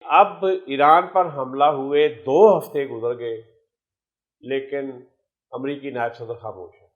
اب ایران پر حملہ ہوئے 2 ہفتے گزر گئے لیکن امریکی نائب صدر خاموش ہے۔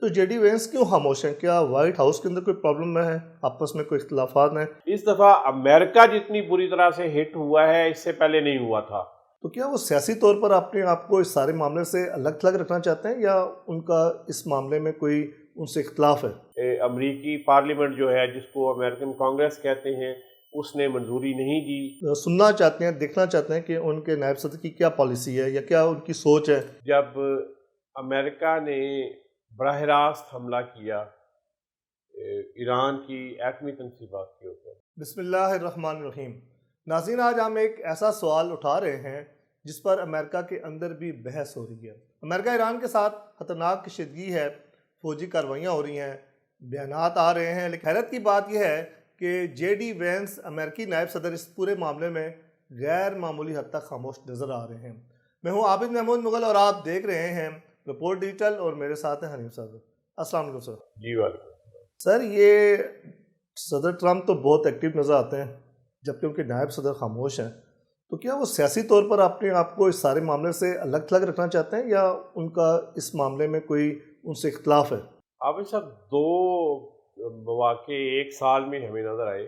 تو جے ڈی وینس کیوں خاموش ہیں؟ کیا وائٹ ہاؤس کے اندر کوئی پرابلم ہے، آپس میں کوئی اختلافات ہیں؟ اس دفعہ امریکہ جتنی بری طرح سے ہٹ ہوا ہے اس سے پہلے نہیں ہوا تھا۔ تو کیا وہ سیاسی طور پر اپنے آپ کو اس سارے معاملے سے الگ تھلگ رکھنا چاہتے ہیں یا ان کا اس معاملے میں کوئی ان سے اختلاف ہے؟ امریکی پارلیمنٹ جو ہے جس کو امریکن کانگریس کہتے ہیں اس نے منظوری نہیں دی۔ سننا چاہتے ہیں، دیکھنا چاہتے ہیں کہ ان کے نائب صدر کی کیا پالیسی ہے یا کیا ان کی سوچ ہے۔ جب امریکہ نے براہ راست حملہ کیا ایران کی ایٹمی تنصیبات کے اوپر۔ بسم اللہ الرحمن الرحیم۔ ناظرین، آج ہم ایک ایسا سوال اٹھا رہے ہیں جس پر امریکہ کے اندر بھی بحث ہو رہی ہے۔ امریکہ ایران کے ساتھ خطرناک کشیدگی ہے، فوجی کارروائیاں ہو رہی ہیں، بیانات آ رہے ہیں، لیکن حیرت کی بات یہ ہے کہ جے ڈی وینس امریکی نائب صدر اس پورے معاملے میں غیر معمولی حد تک خاموش نظر آ رہے ہیں۔ میں ہوں عابد محمود مغل اور آپ دیکھ رہے ہیں رپورٹ ڈیجیٹل، اور میرے ساتھ ہیں حنیف صاحب۔ السلام علیکم سر۔ جی وعلیکم سر، یہ صدر ٹرمپ تو بہت ایکٹیو نظر آتے ہیں جبکہ ان کے نائب صدر خاموش ہیں، تو کیا وہ سیاسی طور پر اپنے آپ کو اس سارے معاملے سے الگ تھلگ رکھنا چاہتے ہیں یا ان کا اس معاملے میں کوئی ان سے اختلاف ہے؟ عابد صاحب، 2 مواقع ایک سال میں ہمیں نظر آئے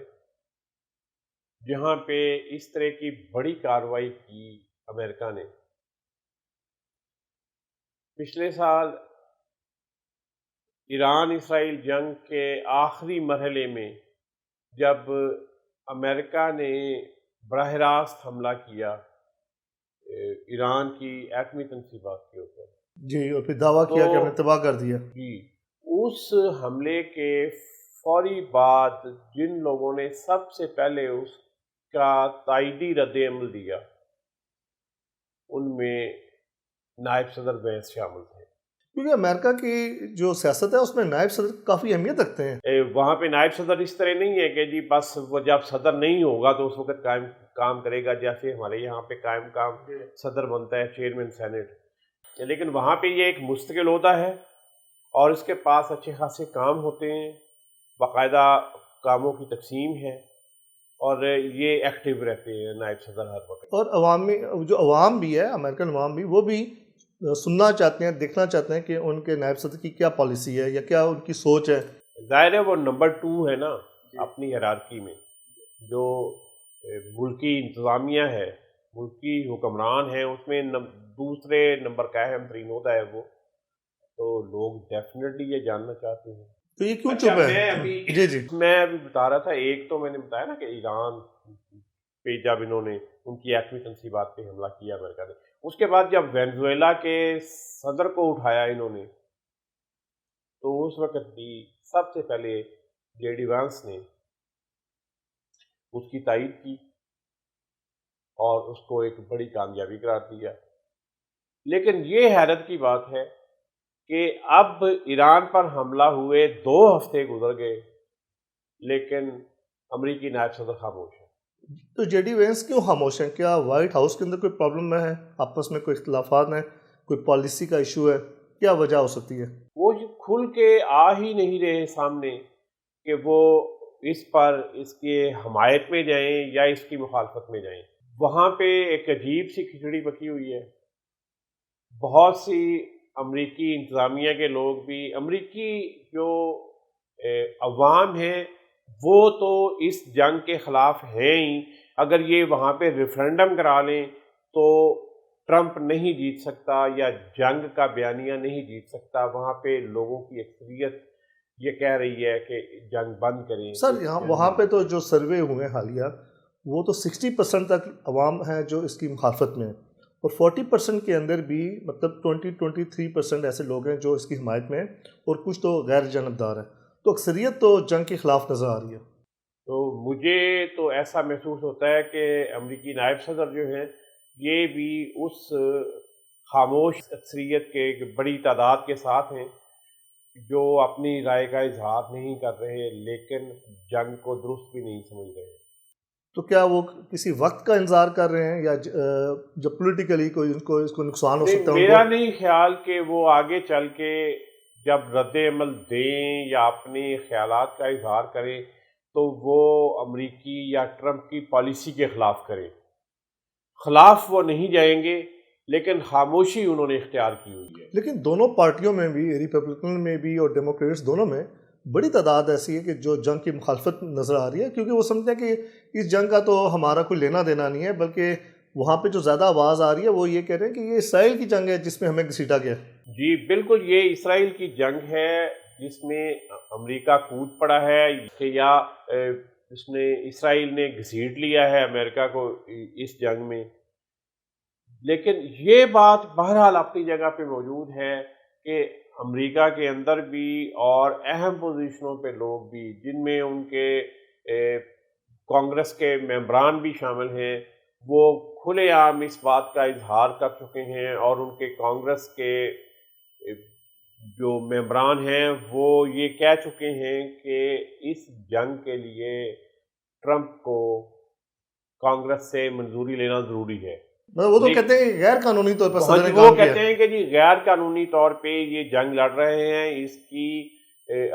جہاں پہ اس طرح کی بڑی کارروائی کی امریکہ نے۔ پچھلے سال ایران اسرائیل جنگ کے آخری مرحلے میں جب امریکہ نے براہ راست حملہ کیا ایران کی ایٹمی تنصیبات کے اوپر، جی، اور پھر دعویٰ کیا کہ ہم نے تباہ کر دیا۔ جی، اس حملے کے فوری بعد جن لوگوں نے سب سے پہلے اس کا تائیدی رد عمل دیا ان میں نائب صدر وینس شامل تھے۔ کیونکہ امریکہ کی جو سیاست ہے اس میں نائب صدر کافی اہمیت رکھتے ہیں۔ وہاں پہ نائب صدر اس طرح نہیں ہے کہ جی بس وہ جب صدر نہیں ہوگا تو اس وقت قائم کام کرے گا، جیسے ہمارے یہاں پہ قائم کام صدر بنتا ہے، چیئرمین سینٹ، لیکن وہاں پہ یہ ایک مستقل عہدہ ہے اور اس کے پاس اچھے خاصے کام ہوتے ہیں، باقاعدہ کاموں کی تقسیم ہے اور یہ ایکٹیو رہتے ہیں نائب صدر ہر وقت۔ اور جو عوام بھی ہے، امریکن عوام بھی، وہ بھی سننا چاہتے ہیں، دیکھنا چاہتے ہیں کہ ان کے نائب صدر کی کیا پالیسی ہے یا کیا ان کی سوچ ہے۔ ظاہر ہے وہ نمبر 2 ہے نا اپنی ہیرارکی میں، جو ملکی انتظامیہ ہے، ملکی حکمران ہیں، اس میں دوسرے نمبر کا اہم ترین عہدہ ہے وہ، تو لوگ ڈیفینیٹلی یہ جاننا چاہتے ہیں۔ تو یہ کیوں چپ ہے؟ میں ابھی بتا رہا تھا، ایک تو میں نے بتایا نا کہ ایران پہ جب انہوں نے ان کی ایٹمی تنصیبات پہ حملہ کیا امریکہ نے، اس کے بعد جب وینزویلا کے صدر کو اٹھایا انہوں نے، تو اس وقت بھی سب سے پہلے جے ڈی وینس نے اس کی تائید کی اور اس کو ایک بڑی کامیابی قرار دیا۔ لیکن یہ حیرت کی بات ہے کہ اب ایران پر حملہ ہوئے 2 ہفتے گزر گئے لیکن امریکی نائب صدر خاموش ہے۔ تو جے ڈی وینس کیوں خاموش ہیں؟ کیا وائٹ ہاؤس کے اندر کوئی پرابلم ہے، آپس میں کوئی اختلافات ہیں، کوئی پالیسی کا ایشو ہے؟ کیا وجہ ہو سکتی ہے؟ وہ کھل کے آ ہی نہیں رہے سامنے کہ وہ اس پر اس کے حمایت میں جائیں یا اس کی مخالفت میں جائیں۔ وہاں پہ ایک عجیب سی کھچڑی پکی ہوئی ہے۔ بہت سی امریکی انتظامیہ کے لوگ بھی، امریکی جو عوام ہیں وہ تو اس جنگ کے خلاف ہیں ہی، اگر یہ وہاں پہ ریفرینڈم کرا لیں تو ٹرمپ نہیں جیت سکتا یا جنگ کا بیانیہ نہیں جیت سکتا۔ وہاں پہ لوگوں کی اکثریت یہ کہہ رہی ہے کہ جنگ بند کریں۔ سر، وہاں پہ تو جو سروے ہوئے حالیہ، وہ تو 60% تک عوام ہیں جو اس کی مخالفت میں ہیں، اور 40% کے اندر بھی مطلب 23% ایسے لوگ ہیں جو اس کی حمایت میں ہیں، اور کچھ تو غیر جانبدار ہیں، تو اکثریت تو جنگ کے خلاف نظر آ رہی ہے۔ تو مجھے تو ایسا محسوس ہوتا ہے کہ امریکی نائب صدر جو ہیں یہ بھی اس خاموش اکثریت کے ایک بڑی تعداد کے ساتھ ہیں جو اپنی رائے کا اظہار نہیں کر رہے لیکن جنگ کو درست بھی نہیں سمجھ رہے۔ تو کیا وہ کسی وقت کا انتظار کر رہے ہیں یا جب پولیٹیکلی کوئی اس کو نقصان ہو سکتا ہے؟ میرا نہیں خیال کہ وہ آگے چل کے جب رد عمل دیں یا اپنے خیالات کا اظہار کریں تو وہ امریکی یا ٹرمپ کی پالیسی کے خلاف کریں۔ خلاف وہ نہیں جائیں گے، لیکن خاموشی انہوں نے اختیار کی ہوئی ہے۔ لیکن دونوں پارٹیوں میں بھی، ریپبلکن میں بھی اور ڈیموکریٹس دونوں میں بڑی تعداد ایسی ہے کہ جو جنگ کی مخالفت نظر آ رہی ہے، کیونکہ وہ سمجھتے ہیں کہ اس جنگ کا تو ہمارا کوئی لینا دینا نہیں ہے، بلکہ وہاں پہ جو زیادہ آواز آ رہی ہے وہ یہ کہہ رہے ہیں کہ یہ اسرائیل کی جنگ ہے جس میں ہمیں گھسیٹا گیا۔ جی بالکل، یہ اسرائیل کی جنگ ہے جس میں امریکہ کود پڑا ہے، کہ یا اس نے اسرائیل نے گھسیٹ لیا ہے امریکہ کو اس جنگ میں۔ لیکن یہ بات بہرحال اپنی جگہ پہ موجود ہے کہ امریکہ کے اندر بھی اور اہم پوزیشنوں پہ لوگ بھی، جن میں ان کے کانگریس کے ممبران بھی شامل ہیں، وہ کھلے عام اس بات کا اظہار کر چکے ہیں، اور ان کے کانگریس کے جو ممبران ہیں وہ یہ کہہ چکے ہیں کہ اس جنگ کے لیے ٹرمپ کو کانگریس سے منظوری لینا ضروری ہے۔ وہ تو کہتے ہیں کہ غیر قانونی طور پر صدر نے وہ کام کیا کہتے ہے۔ ہیں کہ جی غیر قانونی طور پہ یہ جنگ لڑ رہے ہیں، اس کی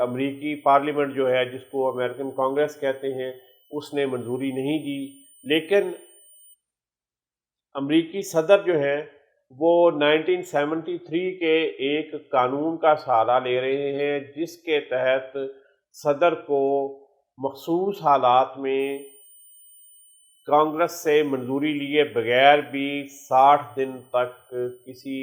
امریکی پارلیمنٹ جو ہے، جس کو امریکن کانگریس کہتے ہیں، اس نے منظوری نہیں دی۔ لیکن امریکی صدر جو ہیں وہ 1973 کے ایک قانون کا سہارا لے رہے ہیں، جس کے تحت صدر کو مخصوص حالات میں کانگریس سے منظوری لیے بغیر بھی 60 دن تک کسی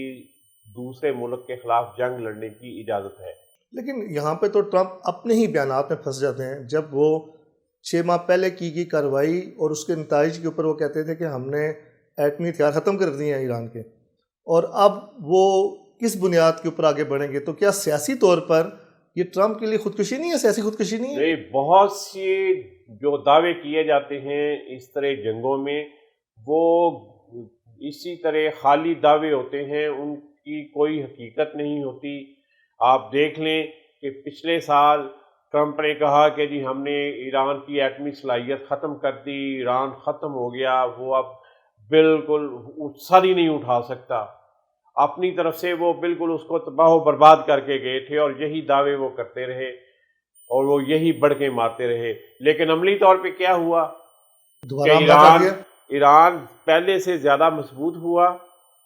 دوسرے ملک کے خلاف جنگ لڑنے کی اجازت ہے۔ لیکن یہاں پہ تو ٹرمپ اپنے ہی بیانات میں پھنس جاتے ہیں، جب وہ 6 ماہ پہلے کی گئی کارروائی اور اس کے نتائج کے اوپر وہ کہتے تھے کہ ہم نے ایٹمی ہتھیار ختم کر دیے ہیں ایران کے، اور اب وہ کس بنیاد کے اوپر آگے بڑھیں گے؟ تو کیا سیاسی طور پر یہ ٹرمپ کے لیے خودکشی نہیں ہے، سیاسی خودکشی نہیں ہے؟ نہیں، بہت سی جو دعوے کیے جاتے ہیں اس طرح جنگوں میں، وہ اسی طرح خالی دعوے ہوتے ہیں، ان کی کوئی حقیقت نہیں ہوتی۔ آپ دیکھ لیں کہ پچھلے سال ٹرمپ نے کہا کہ جی ہم نے ایران کی ایٹمی صلاحیت ختم کر دی، ایران ختم ہو گیا، وہ اب بالکل سر ہی نہیں اٹھا سکتا۔ اپنی طرف سے وہ بالکل اس کو تباہ و برباد کر کے گئے تھے، اور یہی دعوے وہ کرتے رہے اور وہ یہی بڑھکیں مارتے رہے۔ لیکن عملی طور پہ کیا ہوا کہ دوبارہ حملہ کر دیا۔ ایران پہلے سے زیادہ مضبوط ہوا،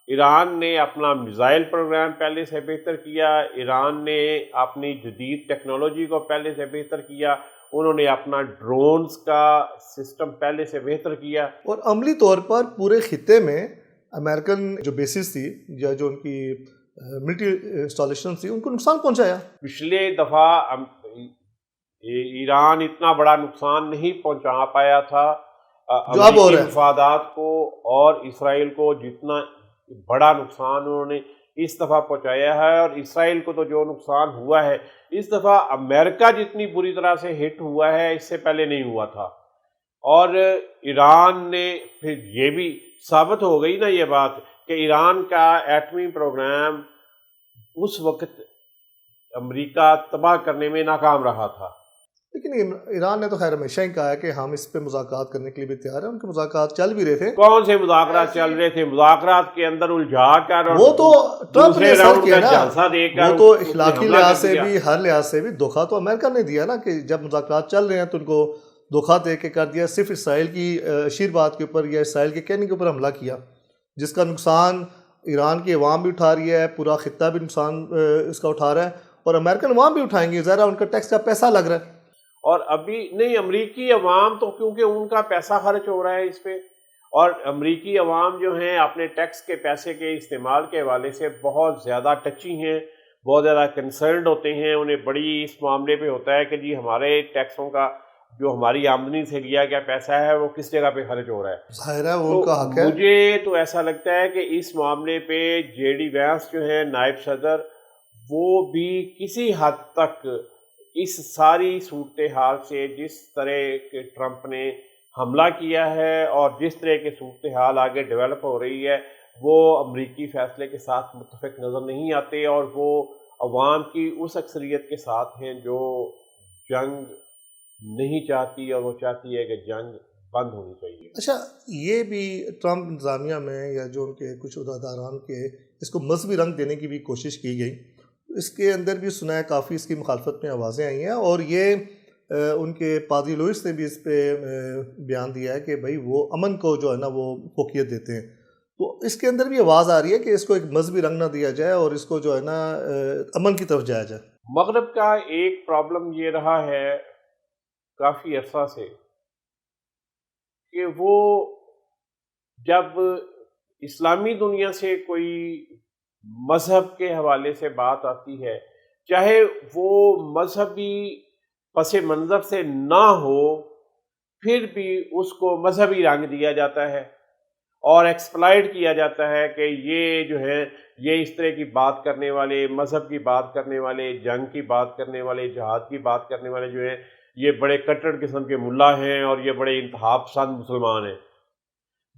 ایران نے اپنا میزائل پروگرام پہلے سے بہتر کیا، ایران نے اپنی جدید ٹیکنالوجی کو پہلے سے بہتر کیا، انہوں نے اپنا ڈرونز کا سسٹم پہلے سے بہتر کیا، اور عملی طور پر پورے خطے میں امریکن جو بیسز تھی یا جو ان کی ملٹری انسٹالیشن تھی، ان کو نقصان پہنچایا۔ پچھلے دفعہ ایران اتنا بڑا نقصان نہیں پہنچا پایا تھا جو اب ہو امریکی رہا ہے۔ مفادات کو اور اسرائیل کو، جتنا بڑا نقصان انہوں نے اس دفعہ پہنچایا ہے۔ اور اسرائیل کو تو جو نقصان ہوا ہے اس دفعہ، امریکہ جتنی بری طرح سے ہٹ ہوا ہے اس سے پہلے نہیں ہوا تھا۔ اور ایران نے پھر یہ بھی ثابت ہو گئی نا یہ بات کہ ایران کا ایٹمی پروگرام اس وقت امریکہ تباہ کرنے میں ناکام رہا تھا۔ لیکن ایران نے تو خیر ہمیشہ ہی کہا ہے کہ ہم اس پہ مذاکرات کرنے کے لیے بھی تیار ہیں، ان کے مذاکرات چل بھی رہے تھے۔ کون سے مذاکرات چل رہے تھے؟ مذاکرات کے اندر الجھا کر اور وہ تو ٹرمپ نے دوسرے اثر راؤنڈ کیا کا نا، جھانسا دے کر وہ تو اس نے اخلاقی حملہ لحاظ کر سے دیا۔ بھی، ہر لحاظ سے بھی دھوکہ تو امریکہ نے دیا نا، کہ جب مذاکرات چل رہے ہیں تو ان کو دھوکہ دے کے کر دیا، صرف اسرائیل کی اشیر بات کے اوپر یا اسرائیل کے کہنے کے اوپر حملہ کیا، جس کا نقصان ایران کی عوام بھی اٹھا رہی ہے، پورا خطہ بھی نقصان اس کا اٹھا رہا ہے، اور امریکن عوام بھی اٹھائیں گے، ظاہر ان کا ٹیکس کا پیسہ لگ رہا ہے۔ اور ابھی نہیں، امریکی عوام تو کیونکہ ان کا پیسہ خرچ ہو رہا ہے اس پہ، اور امریکی عوام جو ہیں اپنے ٹیکس کے پیسے کے استعمال کے حوالے سے بہت زیادہ ٹچی ہیں، بہت زیادہ کنسرنڈ ہوتے ہیں، انہیں بڑی اس معاملے پہ ہوتا ہے کہ جی ہمارے ٹیکسوں کا جو ہماری آمدنی سے لیا گیا پیسہ ہے وہ کس جگہ پہ خرچ ہو رہا ہے۔ ظاہر ہے وہ ان کا حق ہے۔ مجھے تو ایسا لگتا ہے کہ اس معاملے پہ جے ڈی وینس جو ہے نائب صدر، وہ بھی کسی حد تک اس ساری صورتحال سے، جس طرح کہ ٹرمپ نے حملہ کیا ہے اور جس طرح کی صورتحال آگے ڈیولپ ہو رہی ہے، وہ امریکی فیصلے کے ساتھ متفق نظر نہیں آتے، اور وہ عوام کی اس اکثریت کے ساتھ ہیں جو جنگ نہیں چاہتی، اور وہ چاہتی ہے کہ جنگ بند ہونی چاہیے۔ اچھا، یہ بھی ٹرمپ انتظامیہ میں یا جو ان کے کچھ عہدیداران کے اس کو مذہبی رنگ دینے کی بھی کوشش کی گئی، اس کے اندر بھی سنا ہے کافی اس کی مخالفت میں آوازیں آئی ہیں، اور یہ ان کے پادری لوئس نے بھی اس پہ بیان دیا ہے کہ بھائی وہ امن کو جو ہے نا وہ فوقیت دیتے ہیں. تو اس کے اندر بھی آواز آ رہی ہے کہ اس کو ایک مذہبی رنگ نہ دیا جائے اور اس کو جو ہے نا امن کی طرف جایا جائے. مغرب کا ایک پرابلم یہ رہا ہے کافی عرصہ سے کہ وہ جب اسلامی دنیا سے کوئی مذہب کے حوالے سے بات آتی ہے، چاہے وہ مذہبی پس منظر سے نہ ہو، پھر بھی اس کو مذہبی رنگ دیا جاتا ہے اور ایکسپلائٹ کیا جاتا ہے کہ یہ جو ہے یہ اس طرح کی بات کرنے والے، مذہب کی بات کرنے والے، جنگ کی بات کرنے والے، جہاد کی بات کرنے والے جو ہیں یہ بڑے کٹڑ قسم کے ملا ہیں اور یہ بڑے انتہا پسند مسلمان ہیں.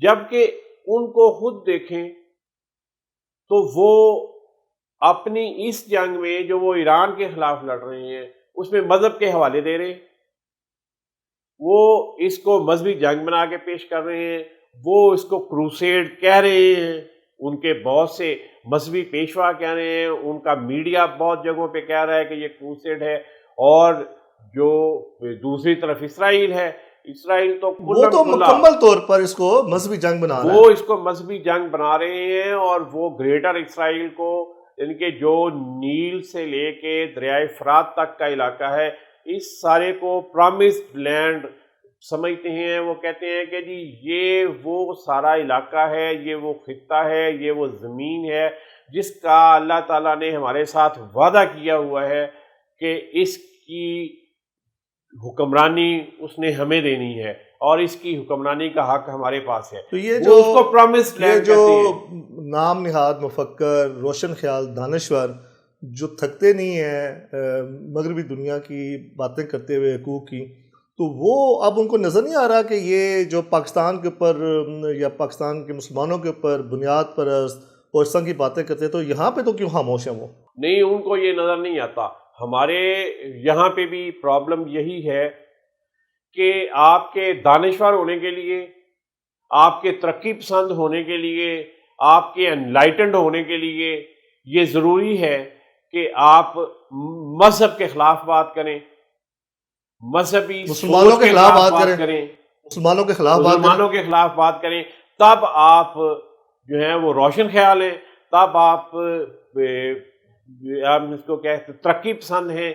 جبکہ ان کو خود دیکھیں تو وہ اپنی اس جنگ میں جو وہ ایران کے خلاف لڑ رہے ہیں اس میں مذہب کے حوالے دے رہے ہیں، وہ اس کو مذہبی جنگ بنا کے پیش کر رہے ہیں، وہ اس کو کروسیڈ کہہ رہے ہیں، ان کے بہت سے مذہبی پیشوا کہہ رہے ہیں، ان کا میڈیا بہت جگہوں پہ کہہ رہا ہے کہ یہ کروسیڈ ہے. اور جو دوسری طرف اسرائیل ہے، اسرائیل تو وہ تو مکمل طور پر اس کو مذہبی جنگ بنا رہا ہے، وہ اس کو مذہبی جنگ بنا رہے ہیں. اور وہ گریٹر اسرائیل کو، ان کے جو نیل سے لے کے دریائے فرات تک کا علاقہ ہے، اس سارے کو پرامسڈ لینڈ سمجھتے ہیں. وہ کہتے ہیں کہ جی یہ وہ سارا علاقہ ہے، یہ وہ خطہ ہے، یہ وہ زمین ہے جس کا اللہ تعالیٰ نے ہمارے ساتھ وعدہ کیا ہوا ہے کہ اس کی حکمرانی اس نے ہمیں دینی ہے اور اس کی حکمرانی کا حق ہمارے پاس ہے. تو یہ جو اس کو پرامسڈ لینڈ جو کہتے ہیں. نام نہاد مفکر، روشن خیال، دانشور جو تھکتے نہیں ہیں مغربی دنیا کی باتیں کرتے ہوئے حقوق کی، تو وہ اب ان کو نظر نہیں آ رہا کہ یہ جو پاکستان کے اوپر یا پاکستان کے مسلمانوں کے اوپر بنیاد پرست اور اس طرح کی باتیں کرتے ہیں، تو یہاں پہ تو کیوں خاموش ہیں وہ؟ نہیں، ان کو یہ نظر نہیں آتا. ہمارے یہاں پہ بھی پرابلم یہی ہے کہ آپ کے دانشور ہونے کے لیے، آپ کے ترقی پسند ہونے کے لیے، آپ کے انلائٹنڈ ہونے کے لیے یہ ضروری ہے کہ آپ مذہب کے خلاف بات کریں، مذہبی مسلمانوں کے خلاف بات کریں، مسلمانوں کے خلاف بات کریں. تب آپ جو ہیں وہ روشن خیال ہیں، تب آپ اس کو کہتے ترقی پسند ہیں،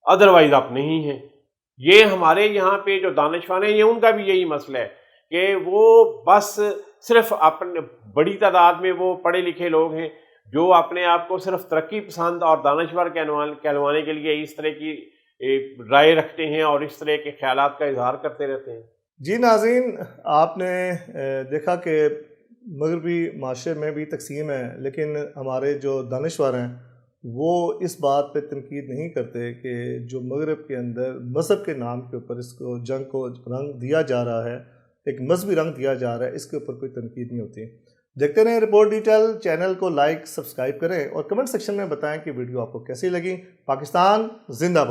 ادروائز آپ نہیں ہیں. یہ ہمارے یہاں پہ جو دانشور ہیں یہ ان کا بھی یہی مسئلہ ہے کہ وہ بس صرف اپنے بڑی تعداد میں وہ پڑھے لکھے لوگ ہیں جو اپنے آپ کو صرف ترقی پسند اور دانشور کہلوانے کے لیے اس طرح کی رائے رکھتے ہیں اور اس طرح کے خیالات کا اظہار کرتے رہتے ہیں. جی ناظرین، آپ نے دیکھا کہ مغربی معاشرے میں بھی تقسیم ہے، لیکن ہمارے جو دانشور ہیں وہ اس بات پہ تنقید نہیں کرتے کہ جو مغرب کے اندر مذہب کے نام کے اوپر اس کو جنگ کو رنگ دیا جا رہا ہے، ایک مذہبی رنگ دیا جا رہا ہے، اس کے اوپر کوئی تنقید نہیں ہوتی. دیکھتے رہیں رپورٹ ڈیٹیل. چینل کو لائک، سبسکرائب کریں اور کمنٹ سیکشن میں بتائیں کہ ویڈیو آپ کو کیسی لگی. پاکستان زندہ باد.